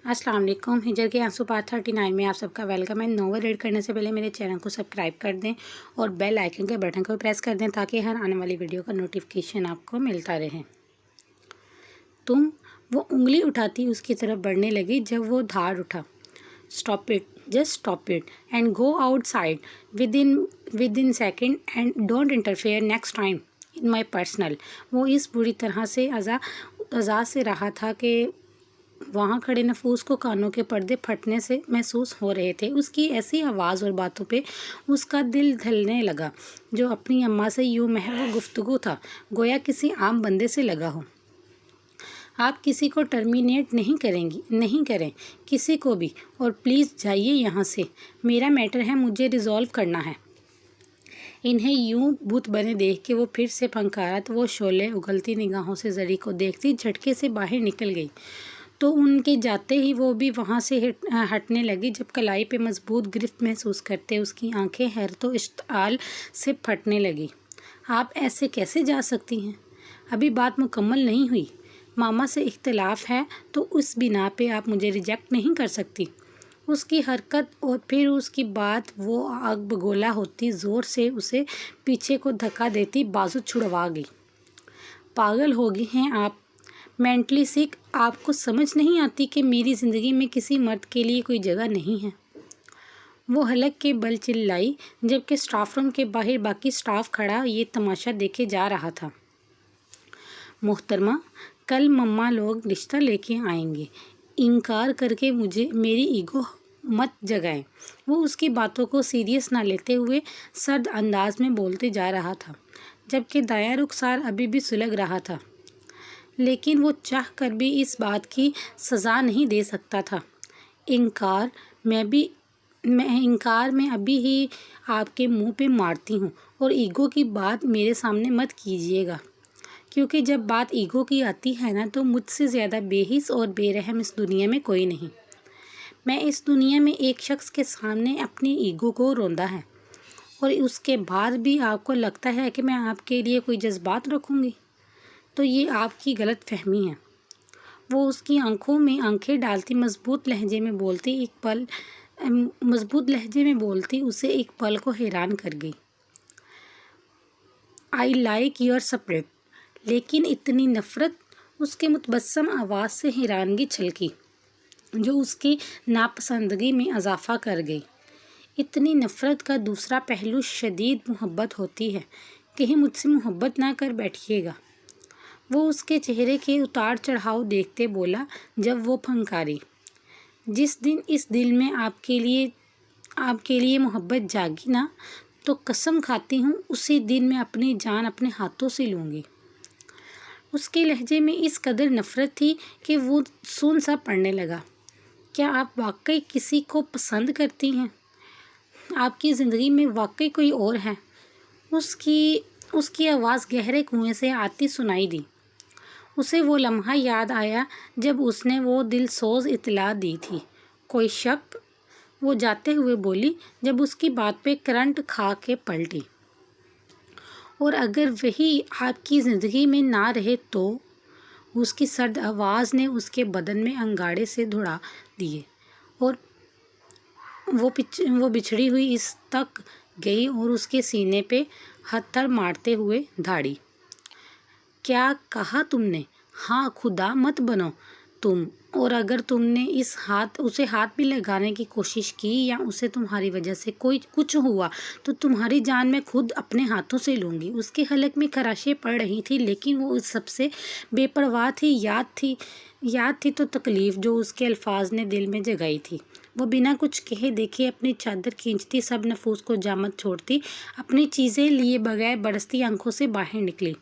अस्सलाम वालेकुम। हिजर के आंसू पार्ट 39 में आप सबका वेलकम है। नोवेल रीड करने से पहले मेरे चैनल को सब्सक्राइब कर दें और बेल आइकन के बटन को प्रेस कर दें ताकि हर आने वाली वीडियो का नोटिफिकेशन आपको मिलता रहे। वो उंगली उठाती उसकी तरफ बढ़ने लगी जब वो धार उठा। Stop it, just stop it and go outside with in second and don't interfere next time in my personal. वो इस बुरी तरह से अज़ा से रहा था कि वहाँ खड़े नफूस को कानों के पर्दे फटने से महसूस हो रहे थे। उसकी ऐसी आवाज़ और बातों पे उसका दिल दहलने लगा जो अपनी अम्मा से यूँ महव गुफ्तगू था, गोया किसी आम बंदे से लगा हो। आप किसी को टर्मिनेट नहीं करें किसी को भी, और प्लीज़ जाइए यहाँ से। मेरा मैटर है, मुझे रिज़ॉल्व करना है। इन्हें यूं बुत बने देख के वो फिर से फंकारा तो वो शोले उगलती निगाहों से जरी को देखती झटके से बाहर निकल गई। तो उनके जाते ही वो भी वहाँ से हटने लगी जब कलाई पे मजबूत गिरफ्त महसूस करते उसकी आंखें हैरत और इश्तिआल से फटने लगी। आप ऐसे कैसे जा सकती हैं? अभी बात मुकम्मल नहीं हुई। मामा से इख्तिलाफ है तो उस बिना पे आप मुझे रिजेक्ट नहीं कर सकती। उसकी हरकत और फिर उसकी बात वो आग बगोला होती, ज़ोर से उसे पीछे को धक्का देती, बाजू छुड़वा गई। पागल हो गई हैं आप, मेंटली सिक। आपको समझ नहीं आती कि मेरी ज़िंदगी में किसी मर्द के लिए कोई जगह नहीं है। वो हलक के बल चिल्लाई जबकि स्टाफ रूम के बाहर बाकी स्टाफ खड़ा ये तमाशा देखे जा रहा था। मोहतरमा, कल मम्मा लोग रिश्ता लेके आएंगे। इनकार करके मेरी ईगो मत जगाएं। वो उसकी बातों को सीरियस ना लेते हुए सर्द अंदाज में बोलते जा रहा था जबकि दायां रुखसार अभी भी सुलग रहा था, लेकिन वो चाह कर भी इस बात की सज़ा नहीं दे सकता था। इनकार मैं अभी ही आपके मुंह पे मारती हूँ, और ईगो की बात मेरे सामने मत कीजिएगा, क्योंकि जब बात ईगो की आती है ना तो मुझसे ज़्यादा बेहिस और बेरहम इस दुनिया में कोई नहीं। मैं इस दुनिया में एक शख्स के सामने अपनी ईगो को रोंदा है, और उसके बाद भी आपको लगता है कि मैं आपके लिए कोई जज्बात रखूँगी, तो ये आपकी गलत फहमी है। वो उसकी आंखों में आंखें डालती मजबूत लहजे में बोलती उसे एक पल को हैरान कर गई। I like your spirit. लेकिन इतनी नफ़रत। उसके मुतबस्सम आवाज़ से हैरानगी छलकी जो उसकी नापसंदगी में इजाफा कर गई। इतनी नफ़रत का दूसरा पहलू शदीद मोहब्बत होती है। कहीं मुझसे मोहब्बत ना कर बैठिएगा। वो उसके चेहरे के उतार चढ़ाव देखते बोला जब वो फंकारी। जिस दिन इस दिल में आपके लिए मोहब्बत जागी ना, तो कसम खाती हूँ उसी दिन मैं अपनी जान अपने हाथों से लूँगी। उसके लहजे में इस कदर नफ़रत थी कि वो सुन सा पड़ने लगा। क्या आप वाकई किसी को पसंद करती हैं? आपकी ज़िंदगी में वाकई कोई और है? उसकी आवाज़ गहरे कुएं से आती सुनाई दी। उसे वो लम्हा याद आया जब उसने वो दिलसोज इत्तला दी थी। कोई शक? वो जाते हुए बोली जब उसकी बात पे करंट खा के पलटी। और अगर वही आपकी ज़िंदगी में ना रहे तो? उसकी सर्द आवाज़ ने उसके बदन में अंगाड़े से दौड़ा दिए और वो बिछड़ी हुई इस तक गई और उसके सीने पे हत्थर मारते हुए धाड़ी। क्या कहा तुमने? हाँ, खुदा मत बनो तुम। और अगर तुमने उसे हाथ भी लगाने की कोशिश की या उसे तुम्हारी वजह से कुछ हुआ तो तुम्हारी जान मैं खुद अपने हाथों से लूँगी। उसके हलक में खराशें पड़ रही थी, लेकिन वो उस सबसे बेपरवाह थी। याद थी तो तकलीफ़ जो उसके अल्फाज ने दिल में जगाई थी। वो बिना कुछ कहे देखे अपनी चादर खींचती, सब नफूस को जामत छोड़ती, अपनी चीज़ें लिए बगैर बरसती आंखों से बाहर निकली।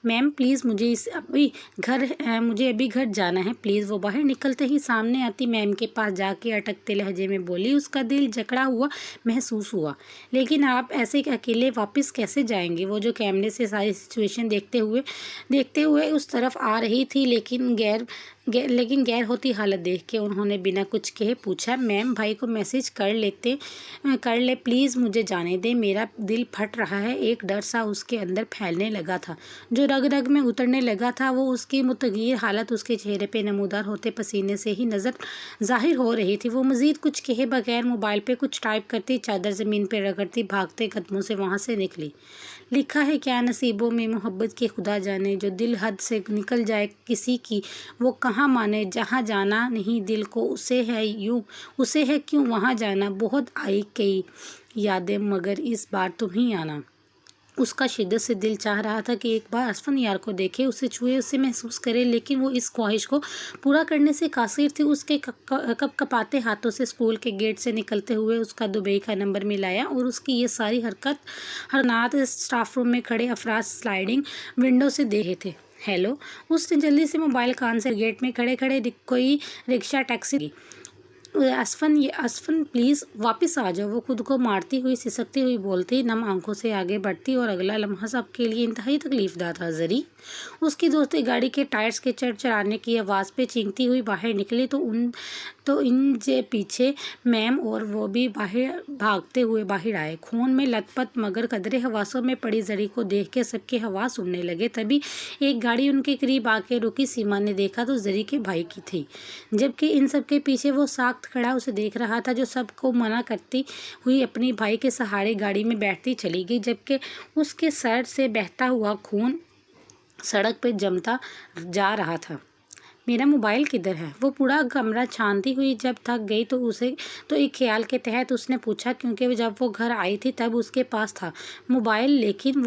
मैम प्लीज़, मुझे अभी घर जाना है प्लीज़। वो बाहर निकलते ही सामने आती मैम के पास जाके अटकते लहजे में बोली। उसका दिल जकड़ा हुआ महसूस हुआ। लेकिन आप ऐसे अकेले वापस कैसे जाएंगे? वो जो कैमरे से सारी सिचुएशन देखते हुए उस तरफ आ रही थी, लेकिन लेकिन गैर होती हालत देख के उन्होंने बिना कुछ कहे पूछा, मैम भाई को मैसेज कर ले प्लीज़, मुझे जाने दें, मेरा दिल फट रहा है। एक डर सा उसके अंदर फैलने लगा था जो रग रग में उतरने लगा था। वो उसकी मुतगीर हालत उसके चेहरे पे नमूदार होते पसीने से ही ज़ाहिर हो रही थी। वो मज़ीद कुछ कहे बगैर मोबाइल पे कुछ टाइप करती, चादर ज़मीन पे रगड़ती भागते कदमों से वहाँ से निकली। लिखा है क्या नसीबों में मोहब्बत की खुदा जाने, जो दिल हद से निकल जाए किसी की वो कहाँ माने। जहाँ जाना नहीं दिल को उसे है क्यों वहाँ जाना। बहुत आई कई यादें मगर इस बार तुम ही आना। उसका शिद्दत से दिल चाह रहा था कि एक बार असफन यार को देखे, उसे छुए, उसे महसूस करे, लेकिन वो इस ख्वाहिश को पूरा करने से कासिर थी। उसके कपकपाते हाथों से स्कूल के गेट से निकलते हुए उसका दुबई का नंबर मिलाया और उसकी ये सारी हरकत स्टाफ रूम में खड़े अफराद स्लाइडिंग विंडो से देखे थे। हेलो, उसने जल्दी से मोबाइल कान से गेट में खड़े खड़े कोई रिक्शा टैक्सी असफन प्लीज़ वापस आ जाओ। वो खुद को मारती हुई सिसकती हुई बोलती, नम आंखों से आगे बढ़ती और अगला लम्हा सबके लिए इंतहाई तकलीफदार था। जरी उसकी दोस्ती गाड़ी के टायर्स के चढ़चढ़ाने की आवाज़ पे चींकती हुई बाहर निकली तो इनके पीछे मैम और वो भी भागते हुए बाहर आए, खून में लथपथ मगर कदरे हवासों में पड़ी जरी को देख के सबके हवास उड़ने लगे। तभी एक गाड़ी उनके करीब आके रुकी। सीमा ने देखा तो जरी के भाई की थी, जबकि इन सबके पीछे वो साख्त खड़ा उसे देख रहा था, जो सबको मना करती हुई अपनी भाई के सहारे गाड़ी में बैठती चली गई, जबकि उसके सर से बहता हुआ खून सड़क पे जमता जा रहा था। मेरा मोबाइल किधर है? वो पूरा कमरा छानती हुई जब थक गई तो एक ख्याल के तहत उसने पूछा, क्योंकि जब वो घर आई थी तब उसके पास था मोबाइल, लेकिन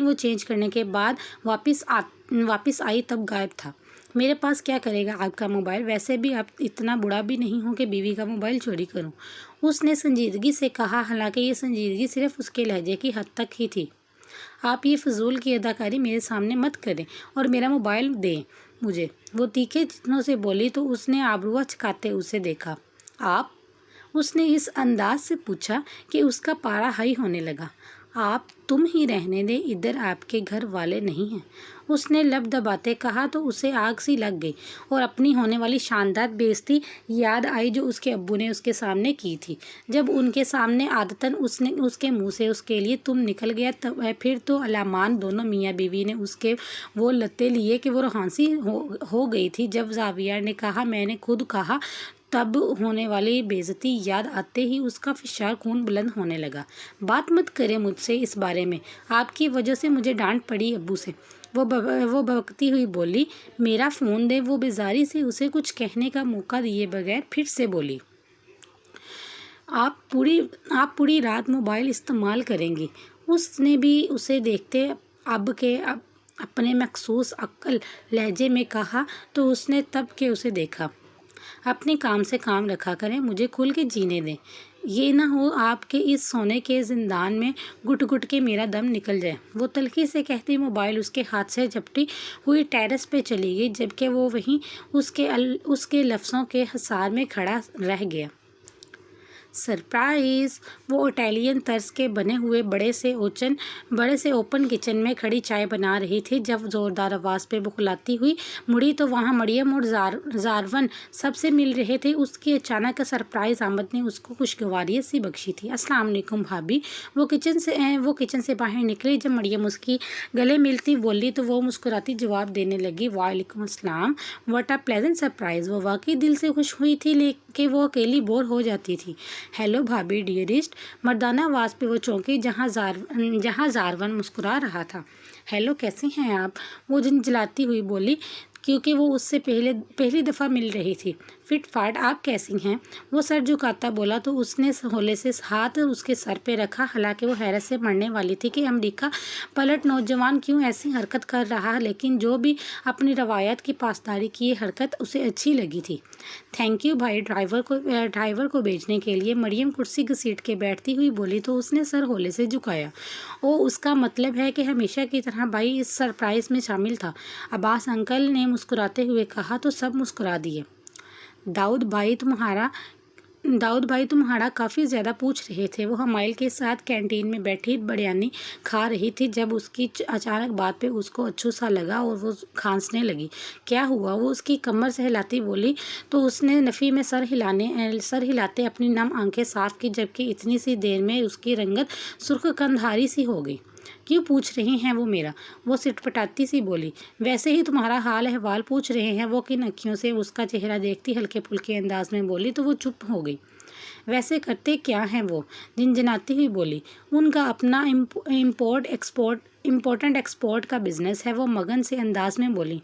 वो चेंज करने के बाद वापस आई तब गायब था। मेरे पास क्या करेगा आपका मोबाइल? वैसे भी आप इतना बुरा भी नहीं हो कि बीवी का मोबाइल चोरी करूं, उसने संजीदगी से कहा, हालांकि ये संजीदगी सिर्फ उसके लहजे की हद तक ही थी। आप ये फजूल की अदाकारी मेरे सामने मत करें और मेरा मोबाइल दें मुझे, वो तीखे जितनों से बोली तो उसने आबरूआ चकाते उसे देखा। आप? उसने इस अंदाज से पूछा कि उसका पारा हाई होने लगा। आप? तुम ही रहने दें, इधर आपके घर वाले नहीं हैं, उसने लब दबाते कहा तो उसे आग सी लग गई और अपनी होने वाली शानदार बेइज्जती याद आई जो उसके अब्बू ने उसके सामने की थी। जब उनके सामने आदतन उसके मुंह से उसके लिए तुम निकल गया तब फिर तो अलामान दोनों मियाँ बीवी ने उसके वो लत्ते लिए कि वो रोहानसी हो गई थी। जब जाविया ने कहा मैंने खुद कहा, तब होने वाली बेइज्जती याद आते ही उसका फिशार खून बुलंद होने लगा। बात मत करें मुझसे इस बारे में, आपकी वजह से मुझे डांट पड़ी अब्बू से, वो भड़कती हुई बोली। मेरा फ़ोन दे। वो बेजारी से उसे कुछ कहने का मौका दिए बगैर फिर से बोली। आप पूरी रात मोबाइल इस्तेमाल करेंगी? उसने भी उसे देखते अब अपने मखसूस अक्ल लहजे में कहा तो उसने तब के उसे देखा। अपने काम से काम रखा करें, मुझे खुल के जीने दें, ये ना हो आपके इस सोने के जिंदान में घुट घुट के मेरा दम निकल जाए। वो तल्खी से कहती मोबाइल उसके हाथ से झपटी हुई टेरेस पे चली गई, जबकि वो वहीं उसके लफ्ज़ों के हसार में खड़ा रह गया। सरप्राइज़! वो इटालियन तर्ज के बने हुए बड़े से ओपन किचन में खड़ी चाय बना रही थी। जब ज़ोरदार आवाज़ पे बुखलाती हुई मुड़ी तो वहाँ मरियम और जारवन सबसे मिल रहे थे। उसकी अचानक सरप्राइज़ आमद ने उसको खुशगवारियत सी बख्शी थी। अस्सलाम वालेकुम भाभी। वो किचन से बाहर निकली। जब मरियम उसकी गले मिलती बोली तो वो मुस्कुराती जवाब देने लगी, वालेकुम अस्सलाम, व्हाट अ प्लेजेंट सरप्राइज़। वो वाकई दिल से खुश हुई थी, लेकिन वो अकेली बोर हो जाती थी। हेलो भाभी डियरिस्ट, मर्दाना आवाज़ पे वो चौंकी जहाँ जारवन मुस्कुरा रहा था। हेलो, कैसे हैं आप? वो झंझलाती हुई बोली, क्योंकि वो उससे पहली दफ़ा मिल रही थी। फिट फाट, आप कैसी हैं? वो सर झुकाता बोला तो उसने होले से हाथ उसके सर पे रखा, हालांकि वो हैरत से मरने वाली थी कि अमेरिका पलट नौजवान क्यों ऐसी हरकत कर रहा है, लेकिन जो भी अपनी रवायत की पासदारी की ये हरकत उसे अच्छी लगी थी। थैंक यू भाई ड्राइवर को भेजने के लिए। मरियम कुर्सी घसीट के बैठती हुई बोली तो उसने सर होले से झुकाया। ओ, उसका मतलब है कि हमेशा की तरह भाई इस सरप्राइज़ में शामिल था, अब्बास अंकल ने मुस्कुराते हुए कहा तो सब मुस्कुरा दिए। दाऊद भाई दाऊद भाई तुम्हारा काफ़ी ज़्यादा पूछ रहे थे। वो हमाइल के साथ कैंटीन में बैठी बिरयानी खा रही थी जब उसकी अचानक बात पे उसको अच्छू सा लगा और वो खांसने लगी। क्या हुआ? वो उसकी कमर से हिलाती बोली। तो उसने नफ़ी में सर हिलाते अपनी नम आंखें साफ की, जबकि इतनी सी देर में उसकी रंगत सुर्ख कंधारी सी हो गई। क्यों पूछ रही हैं वो मेरा? वो सिटपटाती सी बोली। वैसे ही तुम्हारा हाल अहवाल पूछ रहे हैं। वो किन अखियों से उसका चेहरा देखती हल्के फुल्के अंदाज में बोली तो वो चुप हो गई। वैसे करते क्या हैं वो? झिनझिनाती हुई बोली। उनका अपना इम्पोर्टेंट एक्सपोर्ट का बिजनेस है। वो मगन से अंदाज में बोली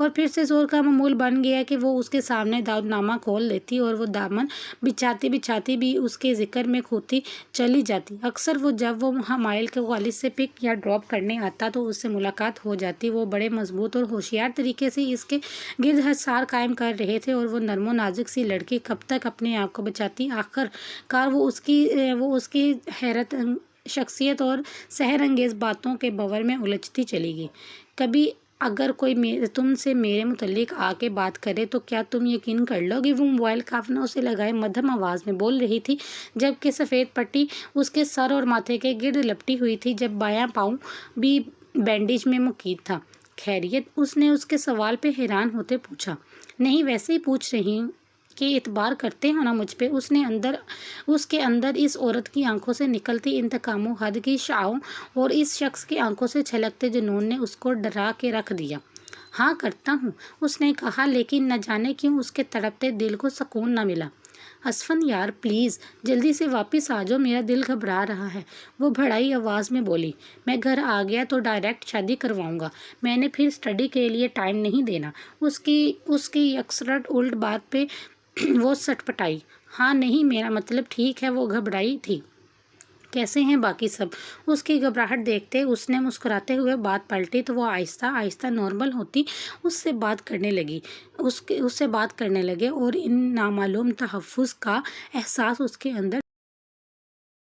और फिर से जोर का मामूल बन गया कि वो उसके सामने दाऊदनामा खोल देती और वो दामन बिछाती बिछाती भी उसके जिक्र में खोती चली जाती। अक्सर जब वो हमाइल के कॉलेज से पिक या ड्रॉप करने आता तो उससे मुलाकात हो जाती। वो बड़े मजबूत और होशियार तरीके से इसके गिर्द हसार कायम कर रहे थे और वो नर्मो नाजुक सी लड़की कब तक अपने आप को बचाती। आखिरकार वो उसकी हैरत शख्सियत और सहर अंगेज बातों के भंवर में उलझती चली गई। कभी अगर कोई तुमसे मेरे मुतल्लिक आके बात करे तो क्या तुम यकीन कर लोगे? वो मोबाइल काफनों से लगाए मध्यम आवाज़ में बोल रही थी, जबकि सफ़ेद पट्टी उसके सर और माथे के गिर्द लपटी हुई थी, जब बायां पाँव भी बैंडेज में मुकीद था। खैरियत? उसने उसके सवाल पे हैरान होते पूछा। नहीं, वैसे ही पूछ रही हूँ कि इतबार करते हो ना मुझ पे? उसके अंदर इस औरत की आंखों से निकलती इंतकामो हद की शाओं और इस शख्स की आंखों से छलकते जुनून ने उसको डरा के रख दिया। हाँ करता हूँ, उसने कहा, लेकिन न जाने क्यों उसके तड़पते दिल को सुकून न मिला। असफन यार प्लीज़ जल्दी से वापस आ जाओ, मेरा दिल घबरा रहा है, वो भड़ाई आवाज़ में बोली। मैं घर आ गया तो डायरेक्ट शादी करवाऊंगा। मैंने फिर स्टडी के लिए टाइम नहीं देना। उसकी अक्सरट उल्ट बात पे वो सटपटाई। हाँ नहीं, मेरा मतलब ठीक है। वो घबराई थी। कैसे हैं बाकी सब? उसकी घबराहट देखते उसने मुस्कुराते हुए बात पलटी तो वो आहिस्ता आहिस्ता नॉर्मल होती उससे बात करने लगे और इन नामालूम तहफ़्फ़ुज़ का एहसास उसके अंदर